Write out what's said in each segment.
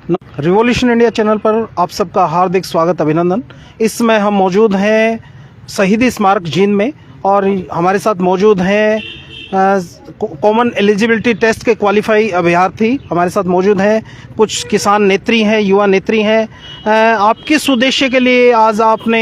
Revolution India channel पर आप सबका हार्दिक स्वागत, अभिनंदन। इस समय हम मौजूद हैं शहीदी स्मारक जींद में और हमारे साथ मौजूद हैं कॉमन एलिजिबिलिटी टेस्ट के क्वालिफाई अभ्यर्थी हमारे साथ मौजूद हैं। कुछ किसान नेत्री हैं, युवा नेत्री हैं। आप किस उद्देश्य के लिए आज आपने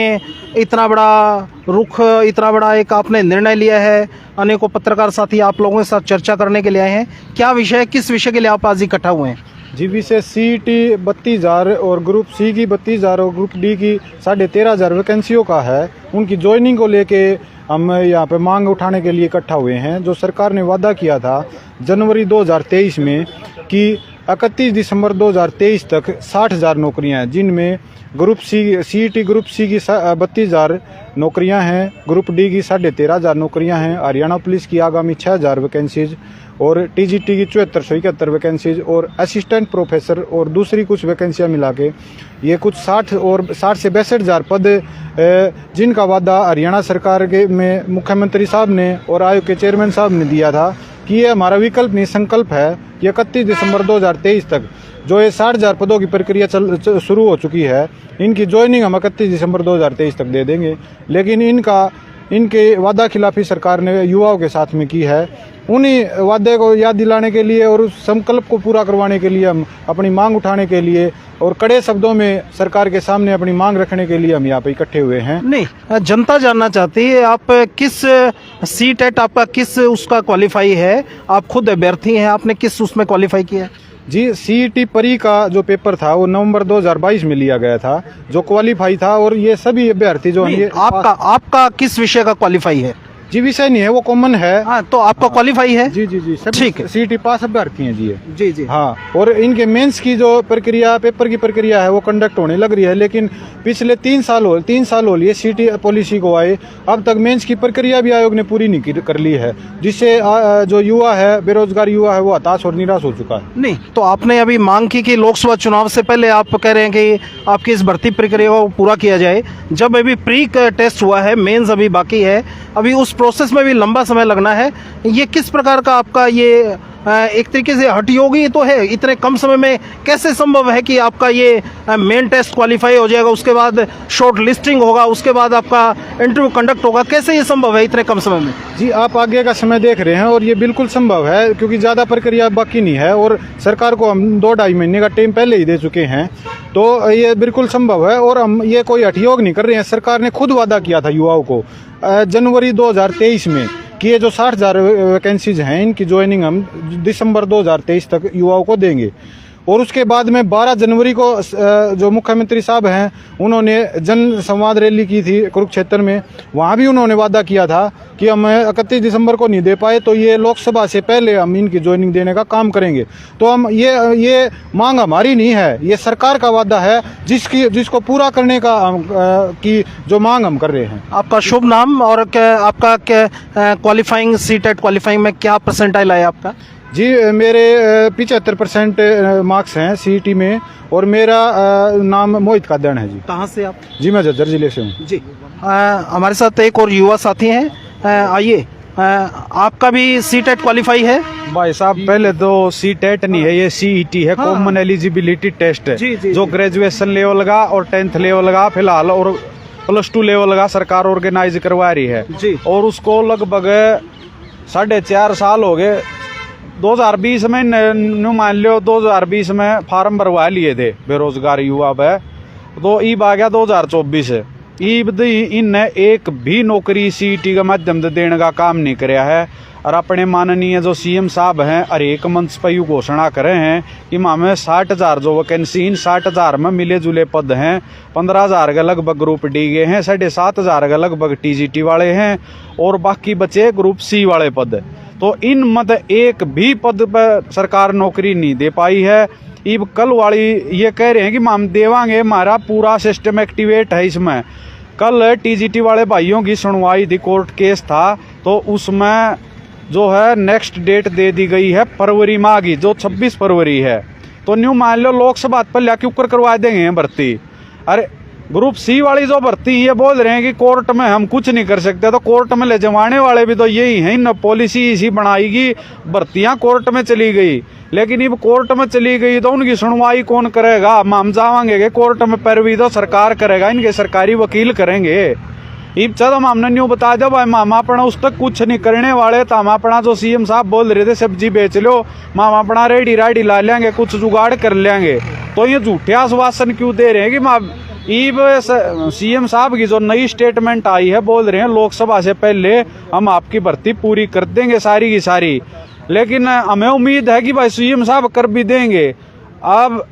इतना बड़ा रुख, इतना बड़ा एक आपने निर्णय लिया है? अनेकों पत्रकार साथी आप लोगों के साथ चर्चा करने के लिए आए हैं। क्या विषय, किस विषय के लिए आप आज इकट्ठा हुए हैं? जी, विषय CET 32,000 और ग्रुप सी की 32,000 और ग्रुप डी की 13,500 वैकेंसियों का है। उनकी ज्वाइनिंग को लेके हम यहाँ पे मांग उठाने के लिए इकट्ठा हुए हैं। जो सरकार ने वादा किया था जनवरी 2023 में कि 31 दिसंबर 2023 तक 60,000 नौकरियाँ हैं, जिनमें group C CET group C की 32,000 नौकरियां हैं, ग्रुप डी की 13,500 नौकरियां हैं, हरियाणा पुलिस की आगामी 6,000 वैकेंसीज और TGT की 7471 वैकेंसीज और असिस्टेंट प्रोफेसर और दूसरी कुछ वैकेंसियां मिला के ये कुछ 60 से 62,000 पद जिनका वादा हरियाणा सरकार के में मुख्यमंत्री साहब ने और आयोग के चेयरमैन साहब ने दिया था कि ये हमारा विकल्प नहीं संकल्प है। ये 31 दिसंबर 2023 तक जो ये 60,000 पदों की प्रक्रिया शुरू हो चुकी है, इनकी ज्वाइनिंग हम 31 दिसंबर 2023 तक दे देंगे। लेकिन इनके वादा खिलाफी सरकार ने युवाओं के साथ में की है। उन्हीं वादे को याद दिलाने के लिए और उस संकल्प को पूरा करवाने के लिए हम अपनी मांग उठाने के लिए और कड़े शब्दों में सरकार के सामने अपनी मांग रखने के लिए हम यहाँ पे इकट्ठे हुए हैं। नहीं, जनता जानना चाहती है आप किस CTET आपका किस उसका क्वालिफाई है? आप खुद अभ्यर्थी हैं, आपने किस उसमें क्वालिफाई किया? जी, CET परी का जो पेपर था वो नवंबर 2022 में लिया गया था, जो क्वालिफाई था। और ये सभी अभ्यर्थी जो हैं, आपका किस विषय का क्वालिफाई है? जी, विषय नहीं है, वो कॉमन है। हाँ, तो आपका क्वालिफाई है? जी, ठीक है। CET पास अभ्यर्थी हैं जी। जी। हाँ, और इनके मेंस की जो प्रक्रिया, पेपर की प्रक्रिया है वो कंडक्ट होने लग रही है। लेकिन पिछले 3 साल हो लिए CET पॉलिसी को आए, अब तक मेंस की प्रक्रिया भी आयोग ने पूरी नहीं कर ली है, जिससे जो युवा है, बेरोजगार युवा है, वो हताश और निराश हो चुका है। नहीं, तो आपने अभी मांग की कि लोकसभा चुनाव से पहले आप कह रहे हैं कि आपकी इस भर्ती प्रक्रिया को पूरा किया जाए। जब अभी प्री टेस्ट हुआ है, मेंस अभी बाकी है, अभी उस प्रोसेस में भी लंबा समय लगना है। ये किस प्रकार का आपका ये एक तरीके से हठयोगी तो है? इतने कम समय में कैसे संभव है कि आपका ये मेन टेस्ट क्वालिफाई हो जाएगा, उसके बाद शॉर्ट लिस्टिंग होगा, उसके बाद आपका इंटरव्यू कंडक्ट होगा? कैसे ये संभव है इतने कम समय में? जी, आप आगे का समय देख रहे हैं और ये बिल्कुल संभव है, क्योंकि ज़्यादा प्रक्रिया बाकी नहीं है और सरकार को हम 2-2.5 महीने का टाइम पहले ही दे चुके हैं। तो ये बिल्कुल संभव है और हम ये कोई हठयोग नहीं कर रहे हैं। सरकार ने खुद वादा किया था युवाओं को जनवरी 2023 में कि ये जो 60,000 वैकेंसीज हैं, इनकी ज्वाइनिंग हम दिसंबर 2023 तक युवाओं को देंगे। और उसके बाद में 12 जनवरी को जो मुख्यमंत्री साहब हैं, उन्होंने जन संवाद रैली की थी कुरुक्षेत्र में। वहाँ भी उन्होंने वादा किया था कि हम 31 दिसंबर को नहीं दे पाए तो ये लोकसभा से पहले हम इनकी ज्वाइनिंग देने का काम करेंगे। तो हम ये मांग हमारी नहीं है, ये सरकार का वादा है जिसको पूरा करने का की जो मांग हम कर रहे हैं। आपका शुभ नाम और आपका क्वालिफाइंग CTET क्वालिफाइंग में क्या परसेंटाइल आया आपका? जी, मेरे 75% मार्क्स हैं CET में और मेरा नाम मोहित कादन है जी। कहाँ से आप? जी, मैं झज्जर जिले से हूँ जी। हमारे साथ एक और युवा साथी हैं, आइए। आपका भी CTET क्वालिफाई है? भाई साहब, पहले तो CTET नहीं है, ये CET है, कॉमन एलिजिबिलिटी टेस्ट, जो ग्रेजुएशन लेवल का और 10th लेवल का फिलहाल और +2 लेवल का सरकार ऑर्गेनाइज करवा रही है जी। और उसको लगभग 4.5 साल हो गए। 2020 में मान लो 2020 में फार्म भरवा लिए थे बेरोजगार युवा पे, तो ईब आ गया 2024 है। ईब इनने एक भी नौकरी CET के माध्यम से देने का काम नहीं कराया है। और अपने माननीय जो CM साहब हैं, हर एक मंच पर यू घोषणा करे हैं कि हमें 60,000 जो वैकेंसी, इन 60,000 में मिले जुले पद हैं। 15,000 के लगभग ग्रुप डी के हैं, 7,500 के लगभग TGT वाले हैं और बाकी बचे ग्रुप C वाले पद। तो इन मत एक भी पद पर सरकार नौकरी नहीं दे पाई है। अब कल वाली ये कह रहे हैं कि हम देवांगे, हमारा पूरा सिस्टम एक्टिवेट है इसमें। कल TGT वाले भाइयों की सुनवाई थी, कोर्ट केस था, तो उसमें जो है नेक्स्ट डेट दे दी गई है फरवरी माह की, जो 26 फरवरी है। तो न्यू मान लो लोकसभा पर ला के ऊपर करवा देंगे भर्ती। अरे ग्रुप सी वाली जो भर्ती ये बोल रहे हैं कि कोर्ट में हम कुछ नहीं कर सकते, तो कोर्ट में ले जमाने वाले भी तो यही हैं न, पॉलिसी इसी बनाएगी, भर्तियां कोर्ट में चली गई, लेकिन अब कोर्ट में चली गई तो उनकी सुनवाई कौन करेगा? हम जावांगे कोर्ट में, पैरवी तो सरकार करेगा, इनके सरकारी वकील करेंगे। इब चलो हमने न्यू बता दो भाई हम अपना उस तक कुछ नहीं करने वाले, तो हम अपना जो सीएम साहब बोल रहे थे सब्जी बेच लो, हम अपना रेडी राडी ला लेंगे, कुछ जुगाड़ कर लेंगे। तो ये झूठे आश्वासन क्यों दे रहे हैं कि ईब सीएम साहब की जो नई स्टेटमेंट आई है, बोल रहे हैं लोकसभा से पहले हम आपकी भर्ती पूरी कर देंगे सारी की सारी, लेकिन हमें उम्मीद है कि भाई सीएम साहब कर भी देंगे। अब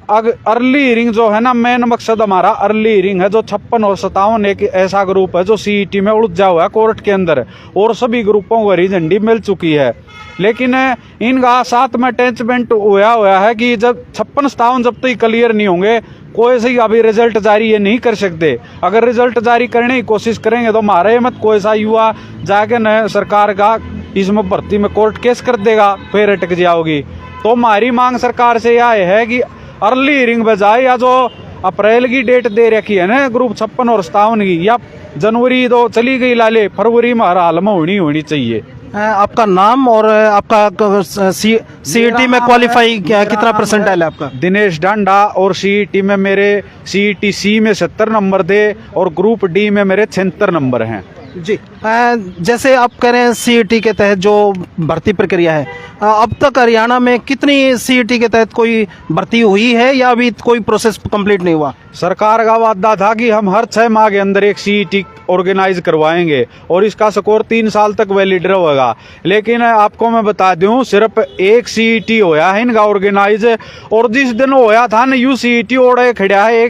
अर्ली हियरिंग जो है ना, मेन मकसद हमारा अर्ली हियरिंग है, जो 56 और 57 एक ऐसा ग्रुप है जो सीईटी में उलझा हुआ है कोर्ट के अंदर, और सभी ग्रुपों को हरी झंडी मिल चुकी है, लेकिन इनका साथ में अटैचमेंट हुआ है कि जब 56-57 जब तक क्लियर नहीं होंगे, कोई सही अभी रिजल्ट जारी ये नहीं कर सकते। अगर रिजल्ट जारी करने की कोशिश करेंगे तो हमारे मत कोई सा युवा जाके न सरकार का इसमें भर्ती में कोर्ट केस कर देगा, फिर अटक जाओगी। तो हमारी मांग सरकार से यह है कि अर्ली हियरिंग बजाय, या जो अप्रैल की डेट दे रखी है ना ग्रुप 56 और 57 की, या जनवरी तो चली गई लाले, फरवरी में हर हाल में होनी चाहिए। आपका नाम और आपका सीईटी में क्वालिफाई कितना परसेंटाइल है आपका? दिनेश डांडा, और सीईटी में मेरे सीईटी सी में 70 नंबर थे और ग्रुप डी में मेरे 76 नंबर हैं। जी, जैसे आप कह रहे हैं सीईटी के तहत जो भर्ती प्रक्रिया है, अब तक हरियाणा में कितनी सीईटी के तहत कोई भर्ती हुई है या अभी कोई प्रोसेस कंप्लीट नहीं हुआ? सरकार का वादा था कि हम हर 6 माह के अंदर एक सीईटी ऑर्गेनाइज करवाएंगे और इसका स्कोर 3 साल तक वैलिड रहेगा, लेकिन आपको मैं बता दूं सिर्फ एक सीईटी होया है इनका ऑर्गेनाइज, और जिस दिन होया था ना यू सीईटी ओढ़े खड़ा है,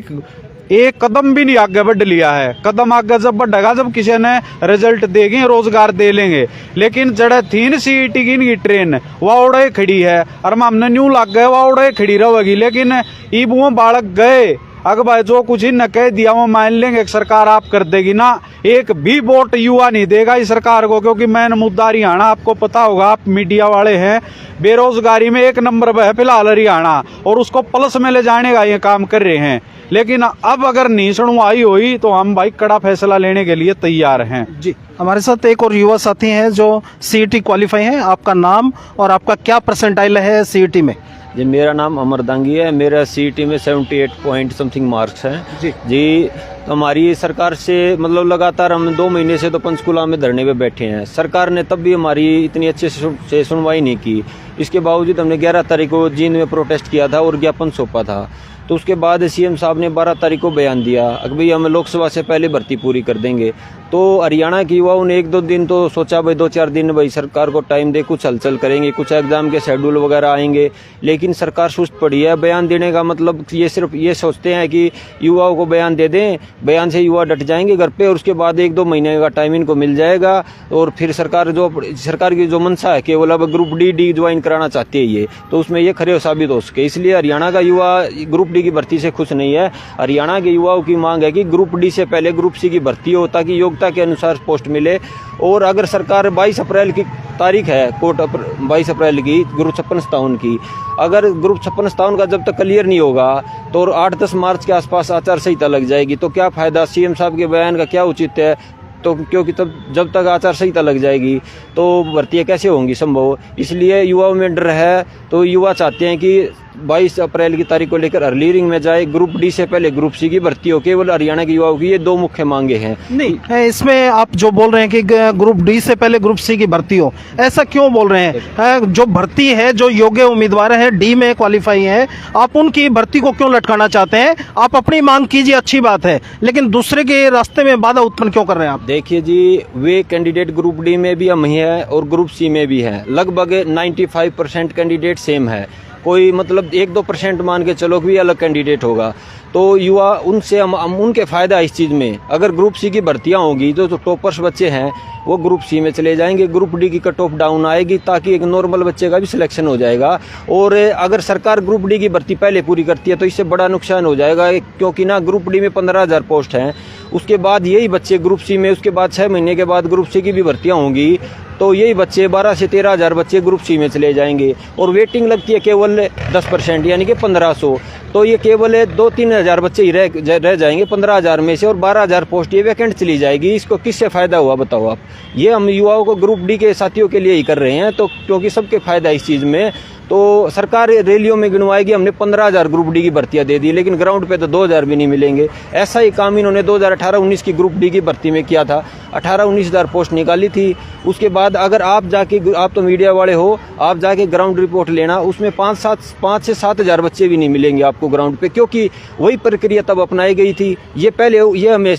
एक कदम भी नहीं आगे बढ़ लिया है। कदम आगे जब बढ़ेगा जब किसी ने रिजल्ट देंगे, रोजगार दे लेंगे, लेकिन जड़े थी सीईटी की इनकी ट्रेन वह उड़े खड़ी है, और हमने न्यू लग गए वह उड़े खड़ी रहेगी, लेकिन ईब वो बालक गए। अगर भाई जो कुछ इन्हें कह दिया वो मान लेंगे कि सरकार आप कर देगी ना, एक भी वोट युवा नहीं देगा इस सरकार को, क्योंकि मेन मुद्दा हरियाणा आपको पता होगा, आप मीडिया वाले हैं, बेरोजगारी में 1 नंबर पर है फिलहाल हरियाणा, और उसको प्लस में ले जाने का ये काम कर रहे हैं। लेकिन अब अगर नहीं सुनवाई हुई तो हम भाई कड़ा फैसला लेने के लिए तैयार हैं। जी, हमारे साथ एक और युवा साथी हैं जो सीईटी क्वालिफाई हैं। आपका नाम और आपका क्या परसेंटाइल है सीईटी में? जी, मेरा नाम अमर दांगी है, मेरा सीईटी में 78 पॉइंट समथिंग मार्क्स हैं। जी, तो हमारी सरकार से मतलब लगातार हम 2 महीने से तो पंचकुला में धरने पे बैठे हैं, सरकार ने तब भी हमारी इतनी अच्छे से सुनवाई नहीं की। इसके बावजूद हमने 11 तारीख को जींद में प्रोटेस्ट किया था और ज्ञापन सौंपा था, तो उसके बाद सीएम साहब ने 12 तारीख को बयान दिया कि भाई हम लोकसभा से पहले भर्ती पूरी कर देंगे। तो हरियाणा के युवाओं ने 1-2 दिन तो सोचा भाई 2-4 दिन भाई सरकार को टाइम दे, कुछ हलचल करेंगे, कुछ एग्जाम के शेड्यूल वगैरह आएंगे, लेकिन सरकार सुस्त पड़ी है। बयान देने का मतलब ये सिर्फ ये सोचते हैं कि युवाओं को बयान दे दें, बयान से युवा डट जाएंगे घर पे, और उसके बाद 1-2 महीने का टाइम इनको मिल जाएगा, और फिर सरकार की जो मंशा है केवल अब ग्रुप डी ज्वाइन कराना चाहती है ये, तो उसमें ये खरे साबित हो सके। इसलिए हरियाणा का युवा ग्रुप डी की भर्ती से खुश नहीं है। हरियाणा के युवाओं की मांग है कि ग्रुप डी से पहले ग्रुप सी की भर्ती हो, ताकि योग्यता के अनुसार पोस्ट मिले। और अगर सरकार 22 अप्रैल की तारीख है कोर्ट 22 अप्रैल की ग्रुप 56-57 की, अगर ग्रुप 56-57 का जब तक क्लियर नहीं होगा तो 8-10 मार्च के आसपास आचार संहिता लग जाएगी, तो क्या फायदा, सीएम साहब के बयान का क्या उचित है? तो क्योंकि तब जब तक आचार संहिता लग जाएगी तो भर्तियाँ कैसे होंगी संभव। इसलिए युवाओं में डर है, तो युवा चाहते हैं कि 22 अप्रैल की तारीख को लेकर अर्ली हियरिंग में जाए, ग्रुप डी से पहले ग्रुप सी की भर्ती हो। केवल हरियाणा के युवाओं की ये 2 मुख्य मांगे हैं। नहीं, इसमें आप जो बोल रहे हैं कि ग्रुप डी से पहले ग्रुप सी की भर्ती हो, ऐसा क्यों बोल रहे हैं? जो भर्ती है, जो योग्य उम्मीदवार है, डी में क्वालिफाई है, आप उनकी भर्ती को क्यों लटकाना चाहते हैं? आप अपनी मांग कीजिए, अच्छी बात है, लेकिन दूसरे के रास्ते में बाधा उत्पन्न क्यों कर रहे हैं आप? देखिए जी, वे कैंडिडेट ग्रुप डी में भी हम ही है और ग्रुप सी में भी है, लगभग 95% कैंडिडेट सेम है, कोई मतलब 1-2% मान के चलो कि अलग कैंडिडेट होगा। तो युवा उनसे हम उनके फ़ायदा इस चीज़ में, अगर ग्रुप सी की भर्तियां होंगी तो टॉपर्स बच्चे हैं वो ग्रुप सी में चले जाएंगे, ग्रुप डी की कट ऑफ डाउन आएगी, ताकि एक नॉर्मल बच्चे का भी सिलेक्शन हो जाएगा। और अगर सरकार ग्रुप डी की भर्ती पहले पूरी करती है तो इससे बड़ा नुकसान हो जाएगा, क्योंकि ना ग्रुप डी में 15,000 पोस्ट हैं, उसके बाद यही बच्चे ग्रुप सी में, उसके बाद 6 महीने के बाद ग्रुप सी की भी भर्तियाँ होंगी, तो यही बच्चे 12 से 13,000 बच्चे ग्रुप सी में चले जाएंगे, और वेटिंग लगती है केवल 10% यानी कि 1500। तो ये केवल 2-3 हज़ार बच्चे ही रह जाएंगे 15,000 में से, और 12,000 पोस्ट ये वैकेंट चली जाएगी। इसको किससे फ़ायदा हुआ बताओ आप? ये हम युवाओं को ग्रुप डी के साथियों के लिए ही कर रहे हैं, तो क्योंकि सबके फ़ायदा इस चीज़ में। तो सरकार रैलियों में गिनवाएगी हमने 15,000 ग्रुप डी की भर्तियां दे दी, लेकिन ग्राउंड पे तो 2,000 भी नहीं मिलेंगे। ऐसा ही काम इन्होंने 2018-19 की ग्रुप डी की भर्ती में किया था, 18-19 हज़ार पोस्ट निकाली थी। उसके बाद अगर आप जाके, आप तो मीडिया वाले हो, आप जाके ग्राउंड रिपोर्ट लेना, उसमें 5 से 7 हज़ार बच्चे भी नहीं मिलेंगे आपको ग्राउंड पे, क्योंकि वही प्रक्रिया तब अपनाई गई थी। ये पहले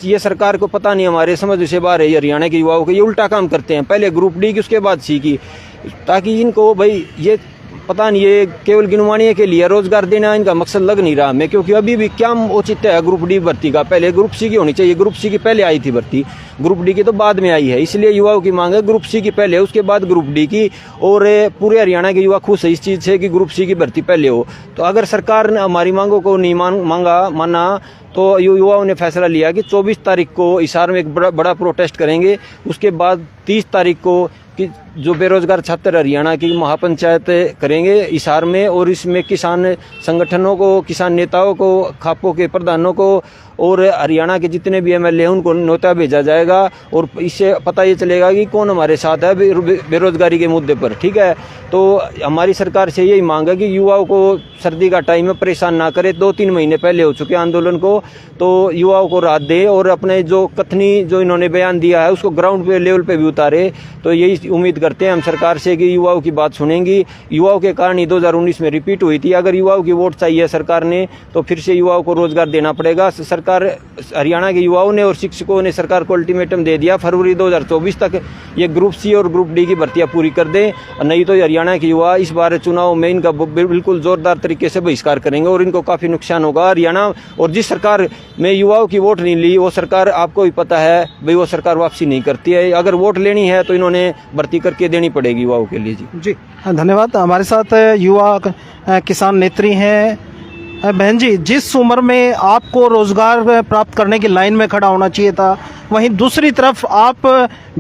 ये सरकार को पता नहीं, हमारे समझ से बाहर है हरियाणा के युवाओं को, ये उल्टा काम करते हैं, पहले ग्रुप डी की उसके बाद सी की, ताकि इनको भाई ये पता नहीं, ये केवल गिनवाने के लिए रोजगार देना इनका मकसद लग नहीं रहा हमें, क्योंकि अभी भी क्या औचित्य है ग्रुप डी भर्ती का? पहले ग्रुप सी की होनी चाहिए, ग्रुप सी की पहले आई थी भर्ती, ग्रुप डी की तो बाद में आई है। इसलिए युवाओं की मांग है ग्रुप सी की पहले, उसके बाद ग्रुप डी की, और पूरे हरियाणा के युवा खुश है इस चीज़ से कि ग्रुप सी की भर्ती पहले हो। तो अगर सरकार ने हमारी मांगों को नहीं माना तो युवाओं ने फैसला लिया कि 24 तारीख को हिसार में एक बड़ा प्रोटेस्ट करेंगे। उसके बाद 30 तारीख को कि जो बेरोजगार छात्र हरियाणा की महापंचायत करेंगे हिसार में, और इसमें किसान संगठनों को, किसान नेताओं को, खापों के प्रधानों को और हरियाणा के जितने भी एमएलए हैं उनको न्योता भेजा जाएगा, और इससे पता ये चलेगा कि कौन हमारे साथ है बेरोजगारी के मुद्दे पर। ठीक है, तो हमारी सरकार से यही मांग है कि युवाओं को सर्दी का टाइम में परेशान ना करे। 2-3 महीने पहले हो चुके आंदोलन को, तो युवाओं को राहत दे, और अपने जो कथनी जो इन्होंने बयान दिया है उसको ग्राउंड पे लेवल पे भी उतारे। तो यही उम्मीद करते हैं हम सरकार से कि युवाओं की बात सुनेंगी। युवाओं के कारण ही 2019 में रिपीट हुई थी। अगर युवाओं की वोट चाहिए सरकार ने तो फिर से युवाओं को रोजगार देना पड़ेगा। सरकार, हरियाणा के युवाओं ने और शिक्षकों ने सरकार को अल्टीमेटम दे दिया, फरवरी 2024 तक ये ग्रुप सी और ग्रुप डी की भर्तियां पूरी कर दें, नहीं तो हरियाणा के युवा इस बार चुनाव में इनका बिल्कुल जोरदार तरीके से बहिष्कार करेंगे और इनको काफ़ी नुकसान होगा। हरियाणा और जिस सरकार में युवाओं की वोट नहीं ली वो सरकार, आपको भी पता है भाई, वो सरकार वापसी नहीं करती है। अगर वोट लेनी है तो इन्होंने भर्ती करके देनी पड़ेगी युवाओं के लिए। जी धन्यवाद। हमारे साथ युवा किसान नेत्री हैं। बहन जी, जिस उम्र में आपको रोजगार प्राप्त करने की लाइन में खड़ा होना चाहिए था, वहीं दूसरी तरफ आप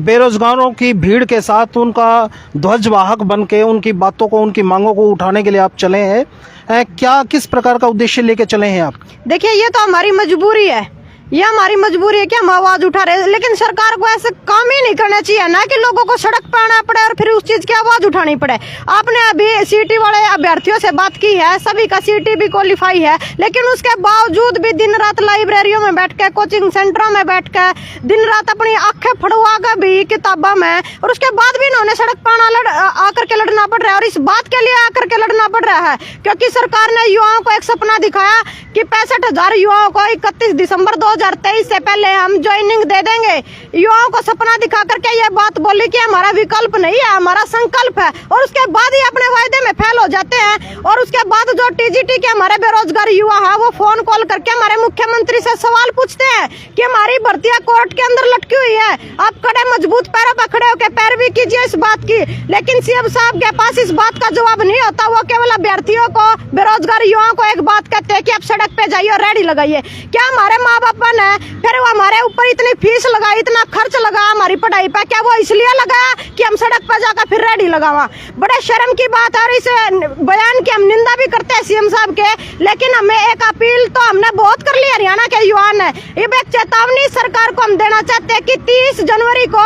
बेरोजगारों की भीड़ के साथ उनका ध्वजवाहक बन के उनकी बातों को, उनकी मांगों को उठाने के लिए आप चले हैं। क्या, किस प्रकार का उद्देश्य लेके चले हैं आप? देखिए, ये तो हमारी मजबूरी है, ये हमारी मजबूरी है कि हम आवाज उठा रहे हैं, लेकिन सरकार को ऐसे काम ही नहीं करना चाहिए ना कि लोगों को सड़क पर आना पड़े और फिर उस चीज की आवाज उठानी पड़े। आपने अभी सीटी वाले अभ्यर्थियों से बात की है, सभी का सीटी भी क्वालिफाई है, लेकिन उसके बावजूद भी दिन रात लाइब्रेरियों में बैठ के, कोचिंग सेंटरों में बैठ के, दिन रात अपनी आंखें फड़वा कर भी किताबों में, और उसके बाद भी इन्होंने सड़क पर आकर के लड़ना पड़ रहा है। और इस बात के लिए आकर के लड़ना पड़ रहा है क्योंकि सरकार ने युवाओं को एक सपना दिखाया कि 65,000 युवाओं को 31 दिसंबर 2023 से पहले हम ज्वाइनिंग दे देंगे। युवाओं को सपना दिखा करके ये बात बोली कि हमारा विकल्प नहीं है, हमारा संकल्प है, और उसके बाद ही अपने वायदे में फेल हो जाते हैं। और उसके बाद जो टीजीटी के हमारे बेरोजगार युवा है वो फोन कॉल करके हमारे मुख्यमंत्री से सवाल पूछते हैं कि हमारी भर्तियां कोर्ट के अंदर लटकी हुई है, आप खड़े मजबूत पैरों पर खड़े होकर पैरवी कीजिए इस बात की। लेकिन सीएम साहब के पास इस बात का जवाब नहीं होता। वो केवल अभ्यर्थियों को, बेरोजगार युवाओं को एक बात कहते हैं कि आप सड़क पे जाइए और रेडी लगाइए। क्या हमारे माँ बाप ने फिर वो हमारे ऊपर इतनी फीस लगाई, इतना खर्च लगा हमारी पढ़ाई पे, क्या वो इसलिए लगाया कि हम सड़क पर जाकर फिर रेडी लगावा? बड़े शर्म की बात है। और इस बयान की हम निंदा भी करते हैं सीएम साहब के, लेकिन हमें एक अपील तो हमने बहुत कर ली हरियाणा के युवा ने। ये एक चेतावनी सरकार को हम देना चाहते हैं कि 30 जनवरी को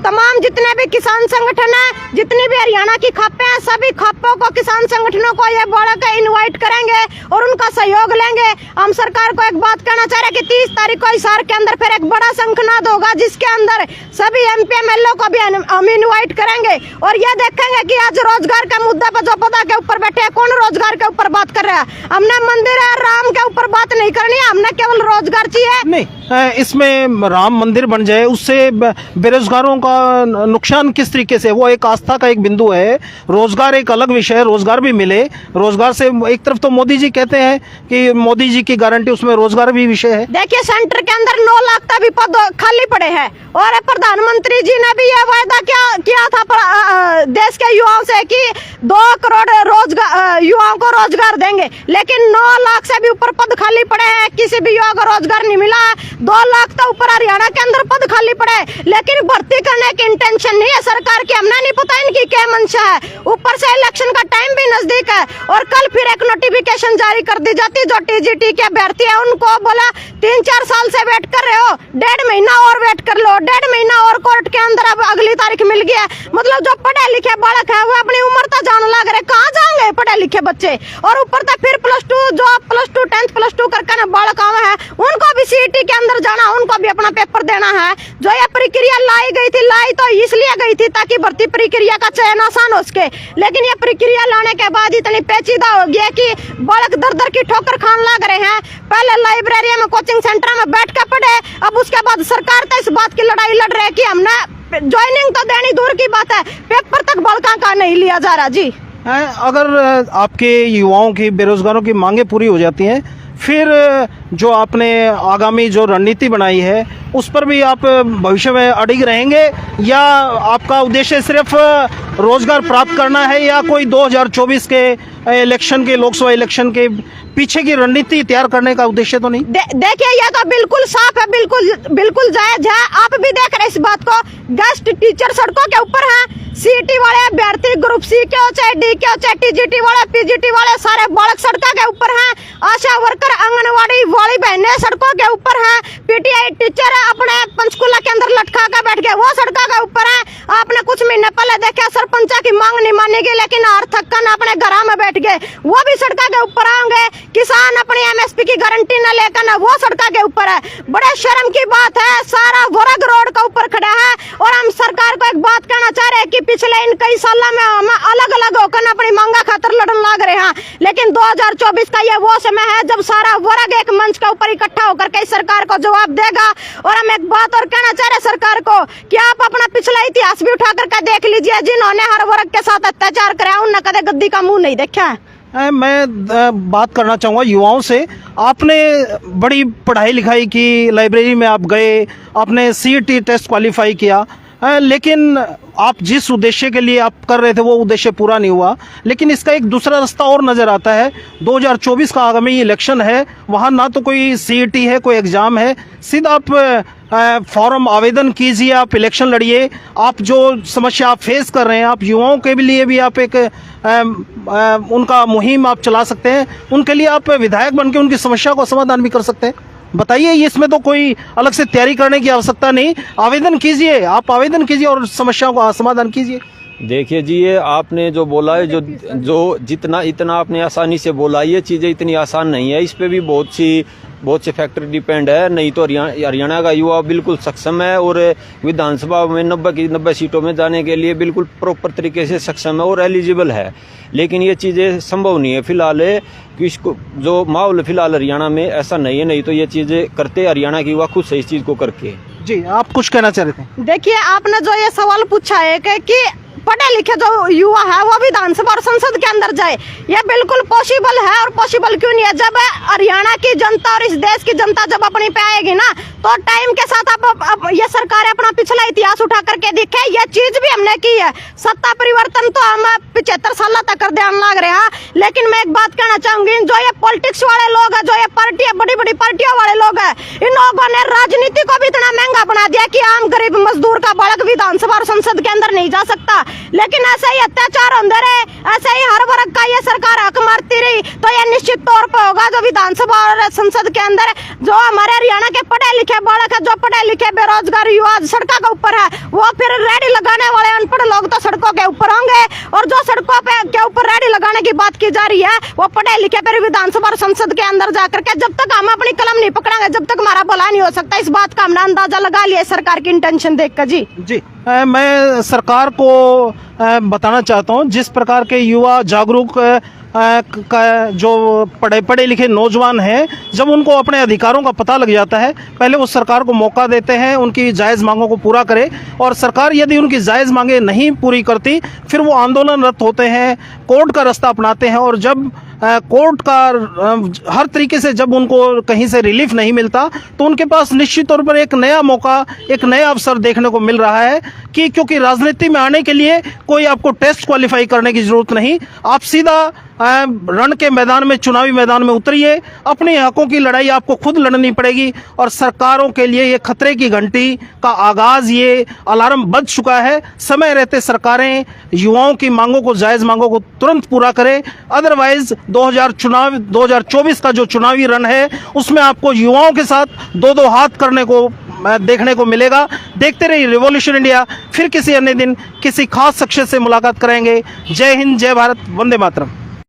तमाम जितने भी किसान संगठन है, जितनी भी हरियाणा की खापें हैं, सभी खापों को, किसान संगठनों को ये बोला के इनवाइट करेंगे और उनका सहयोग लेंगे। हम सरकार को एक बात कहना चाह रहे हैं कि 30 तारीख को हिसार के अंदर फिर एक बड़ा शंखनाद होगा जिसके अंदर सभी एमपी एमएलए को भी हम इनवाइट करेंगे और ये देखेंगे कि आज रोजगार के मुद्दे पर जो पौधा के ऊपर बैठे हैं, कौन रोजगार के ऊपर बात कर रहा है। हमने मंदिर है राम के ऊपर बात नहीं करनी है, हमने केवल रोजगार चाहिए। नहीं, इसमें राम मंदिर बन जाए उससे बेरोजगारों का नुकसान किस तरीके से? वो एक आस्था का एक बिंदु है, रोजगार एक अलग विषय है, रोजगार भी मिले। रोजगार से एक तरफ तो मोदी जी कहते हैं कि मोदी जी की गारंटी, उसमें रोजगार भी विषय है। देखिए, सेंटर के अंदर 9 लाख तक भी पद खाली पड़े हैं और प्रधानमंत्री जी ने भी ये वायदा किया था देश के युवाओं से कि 2 करोड़ रोजगार युवाओं को रोजगार देंगे, लेकिन 9 लाख से भी ऊपर पद खाली पड़े हैं, किसी भी युवा को रोजगार नहीं मिला है। 2 लाख तो ऊपर हरियाणा के अंदर पद खाली पड़े, लेकिन भर्ती करने की इंटेंशन नहीं है सरकार की। हमने नहीं पता इनकी क्या मंशा है। ऊपर से इलेक्शन का टाइम भी नजदीक है और कल फिर एक नोटिफिकेशन जारी कर दी जाती। जो टीजीटी के अभ्यर्थी है उनको बोला 3-4 साल से वेट कर रहे हो, 1.5 महीना और वेट कर लो, 1.5 महीना और कोर्ट के अंदर अब अगली तारीख मिल गया। मतलब जो पढ़े लिखे बालक है वो अपनी उम्र तो जान लग रहे, कहाँ जाएंगे पढ़े लिखे बच्चे। और ऊपर तक फिर +2 जो +2 10th +2 करके ना बालक आवे हैं उनको भी सीईटी के अंदर जाना, उनको भी अपना पेपर देना है। जो ये प्रक्रिया लाई गई थी, लाई तो इसलिए गई थी ताकि भर्ती प्रक्रिया का चयन आसान हो सके, लेकिन ये प्रक्रिया लाने के बाद इतनी पेचीदा हो गया कि बालक दर की ठोकर खान लग रहे हैं। पहले लाइब्रेरी में कोचिंग सेंटर में बैठ के पढ़े, अब उसके बाद सरकार तो इस बात की लड़ाई लड़ रही है कि हमने ज्वाइनिंग तो देनी दूर की बात है, पेपर तक बालकों का नहीं लिया जा रहा जी। अगर आपके युवाओं की, बेरोजगारों की मांगे पूरी हो जाती हैं, फिर जो आपने आगामी जो रणनीति बनाई है उस पर भी आप भविष्य में अडिग रहेंगे, या आपका उद्देश्य सिर्फ रोजगार प्राप्त करना है, या कोई 2024 के इलेक्शन के, लोकसभा इलेक्शन के पीछे की रणनीति तैयार करने का उद्देश्य तो नहीं? देखिए यह तो बिल्कुल साफ है, बिल्कुल जायज है। आप भी देख रहे इस बात को, गेस्ट टीचर सड़कों के ऊपर हैं, सीईटी वाले अभ्यर्थी ग्रुप सी के हो चाहे डी के हो चाहे टीजीटी वाले पीजीटी वाले सारे बालक सड़कों के ऊपर हैं। आशा वर्कर आंगनवाड़ी वाली बहनें सड़कों के ऊपर हैं। पीटीआई टीचर अपने पंचकूला के अंदर लटका के बैठ गए, वो सड़कों के ऊपर हैं। आपने कुछ महीने पहले देखा सरपंचा की मांग नहीं मानी गई, लेकिन हर थक्कन अपने घर में बैठ गए, वो भी सड़कों के ऊपर आएंगे। किसान अपनी एमएसपी की गारंटी न लेकर ना वो सड़कों के ऊपर है। बड़े शर्म की बात है, सारा वर्ग रोड के ऊपर खड़ा है। और हम सरकार को एक बात कहना चाह रहे हैं कि पिछले इन कई सालों में हम अलग अलग होकर अपनी मांगा खातर लड़न लग रहे हैं, लेकिन 2024 का ये वो समय है जब सारा वर्ग एक मंच के ऊपर इकट्ठा होकर के सरकार को जवाब देगा। और हम एक बात और कहना चाह रहे हैं सरकार को कि आप अपना पिछला इतिहास भी उठा करके देख लीजिए, जिन्होंने हर वर्ग के साथ अत्याचार कराया उन्होंने कदे गद्दी का मुंह नहीं देखा है। मैं बात करना चाहूँगा युवाओं से। आपने बड़ी पढ़ाई लिखाई की, लाइब्रेरी में आप गए, आपने सीईटी टेस्ट क्वालिफाई किया, लेकिन आप जिस उद्देश्य के लिए आप कर रहे थे वो उद्देश्य पूरा नहीं हुआ। लेकिन इसका एक दूसरा रास्ता और नज़र आता है। 2024 का आगामी इलेक्शन है, वहाँ ना तो कोई सीईटी है, कोई एग्ज़ाम है, सीधा आप फॉर्म आवेदन कीजिए, आप इलेक्शन लड़िए। आप जो समस्या आप फेस कर रहे हैं, आप युवाओं के लिए भी आप एक उनका मुहिम आप चला सकते हैं, उनके लिए आप विधायक बन के उनकी समस्या को समाधान भी कर सकते हैं। बताइए, इसमें तो कोई अलग से तैयारी करने की आवश्यकता नहीं, आवेदन कीजिए, आप आवेदन कीजिए और समस्याओं का समाधान कीजिए। देखिए जी, ये आपने जो बोला है, जो जितना इतना आपने आसानी से बोला, ये चीज़ें इतनी आसान नहीं है। इस पे भी बहुत से फैक्टर डिपेंड है। नहीं तो हरियाणा का युवा बिल्कुल सक्षम है और विधानसभा में 90 सीटों में जाने के लिए बिल्कुल प्रॉपर तरीके से सक्षम है और एलिजिबल है। लेकिन ये चीज़ें संभव नहीं है फिलहाल, कि इसको जो माहौल फिलहाल हरियाणा में ऐसा नहीं है। नहीं तो ये चीज़ें करते हरियाणा के युवा खुद से इस चीज़ को करके। जी, आप कुछ कहना चाह रहे थे? देखिए, आपने जो ये सवाल पूछा है कि पढ़े लिखे जो युवा है वो विधानसभा और संसद के अंदर जाए, ये बिल्कुल पॉसिबल है। और पॉसिबल क्यों नहीं है? जब हरियाणा की जनता और इस देश की जनता जब अपनी पे आएगी ना, तो टाइम के साथ अब ये सरकार अपना पिछला इतिहास उठा करके दिखे। ये चीज भी हमने की है, सत्ता परिवर्तन तो हम 75 साल तक कर ध्यान लग रहे हैं। लेकिन मैं एक बात कहना चाहूंगी, जो ये पॉलिटिक्स वाले लोग है, जो ये पार्टियां, बड़ी बड़ी पार्टियों वाले लोग है, इन लोगों ने राजनीति को भी इतना महंगा बना दिया कि आम गरीब मजदूर का बालक विधानसभा और संसद के अंदर नहीं जा सकता। लेकिन ऐसे ही अत्याचार होते रहे, ऐसे ही हर वर्ग का ये सरकार हक मारती रही, तो ये निश्चित तौर पर होगा जो विधानसभा और संसद के अंदर जो हमारे हरियाणा के पढ़े लिखे बालक है, जो पढ़े लिखे बेरोजगार युवा सड़कों के ऊपर है, वो फिर रेडी लगाने वाले अनपढ़ लोग तो सड़कों के ऊपर होंगे। और जो सड़कों के ऊपर रेडी लगाने की बात की जा रही है, वो पढ़े लिखे फिर विधानसभा और संसद के अंदर जाकर के, जब तक हम अपनी कलम नहीं पकड़ेंगे, जब तक हमारा भला नहीं हो सकता। इस बात का हमने अंदाजा लगा लिया सरकार की इंटेंशन देखकर। जी, मैं सरकार को बताना चाहता हूँ, जिस प्रकार के युवा जागरूक का जो पढ़े लिखे नौजवान हैं, जब उनको अपने अधिकारों का पता लग जाता है, पहले वो सरकार को मौका देते हैं उनकी जायज़ मांगों को पूरा करे। और सरकार यदि उनकी जायज़ मांगे नहीं पूरी करती, फिर वो आंदोलनरत होते हैं, कोर्ट का रास्ता अपनाते हैं। और जब कोर्ट का हर तरीके से जब उनको कहीं से रिलीफ नहीं मिलता, तो उनके पास निश्चित तौर पर एक नया मौका, एक नया अवसर देखने को मिल रहा है कि क्योंकि राजनीति में आने के लिए कोई आपको टेस्ट क्वालिफाई करने की जरूरत नहीं, आप सीधा रण के मैदान में, चुनावी मैदान में उतरिए, अपने हकों की लड़ाई आपको खुद लड़नी पड़ेगी। और सरकारों के लिए ये खतरे की घंटी का आगाज, ये अलार्म बज चुका है। समय रहते सरकारें युवाओं की मांगों को, जायज़ मांगों को तुरंत पूरा करें, अदरवाइज 2024 का जो चुनावी रण है उसमें आपको युवाओं के साथ दो दो हाथ करने को देखने को मिलेगा। देखते रहिए रिवॉल्यूशन इंडिया। फिर किसी अन्य दिन किसी खास शख्सियत से मुलाकात करेंगे। जय हिंद, जय भारत, वंदे मातरम।